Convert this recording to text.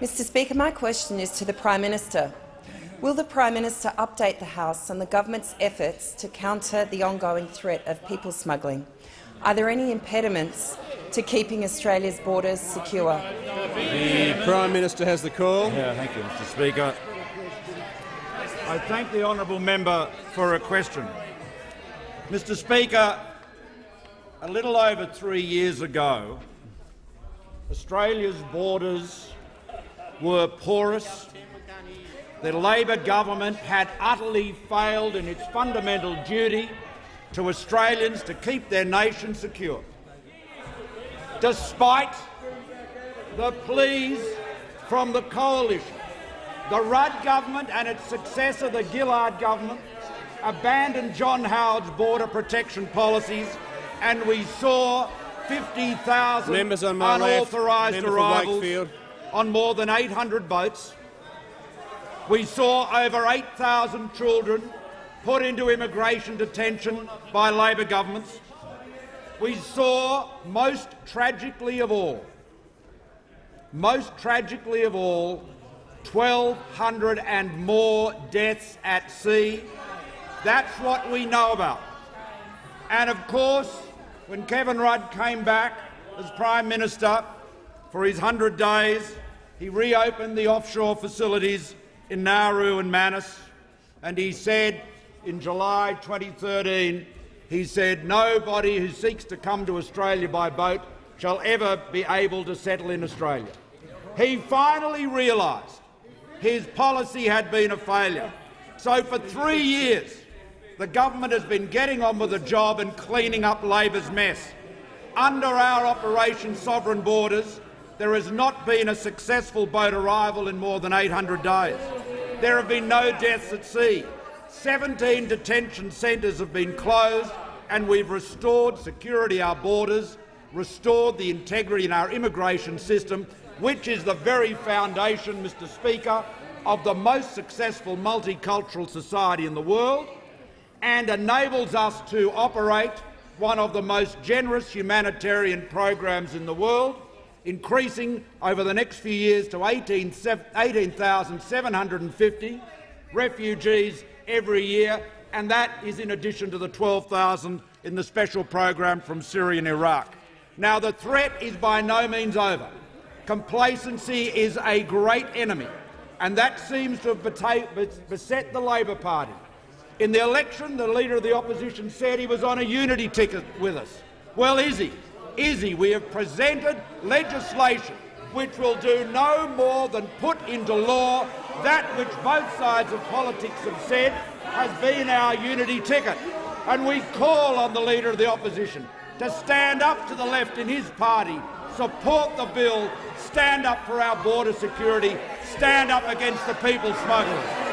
Mr Speaker, my question is to the Prime Minister. Will the Prime Minister update the House on the government's efforts to counter the ongoing threat of people smuggling? Are there any impediments to keeping Australia's borders secure? The Prime Minister has the call. Thank you, Mr Speaker. I thank the honourable member for a question. Mr Speaker, a little over 3 years ago, Australia's borders were porous. The Labor government had utterly failed in its fundamental duty to Australians to keep their nation secure. Despite the pleas from the coalition, the Rudd government and its successor, the Gillard government, abandoned John Howard's border protection policies, and we saw 50,000 unauthorised arrivals on more than 800 boats. We saw over 8,000 children put into immigration detention by Labor governments. We saw, most tragically of all, 1,200 and more deaths at sea. That's what we know about. And of course, when Kevin Rudd came back as Prime Minister for his 100 days, he reopened the offshore facilities in Nauru and Manus, and he said in July 2013, he said, nobody who seeks to come to Australia by boat shall ever be able to settle in Australia. He finally realised his policy had been a failure. So for 3 years, the government has been getting on with the job and cleaning up Labor's mess. Under our Operation Sovereign Borders, there has not been a successful boat arrival in more than 800 days. There have been no deaths at sea. 17 detention centres have been closed, and we've restored security at our borders, restored the integrity in our immigration system, which is the very foundation, Mr Speaker, of the most successful multicultural society in the world, and enables us to operate one of the most generous humanitarian programs in the world, increasing over the next few years to 18,750 refugees every year, and that is in addition to the 12,000 in the special program from Syria and Iraq. Now, the threat is by no means over. Complacency is a great enemy, and that seems to have beset the Labor Party. In the election, the Leader of the Opposition said he was on a unity ticket with us. Well, is he? Is he? We have presented legislation which will do no more than put into law that which both sides of politics have said has been our unity ticket. And we call on the Leader of the Opposition to stand up to the left in his party, support the bill, stand up for our border security, stand up against the people smugglers.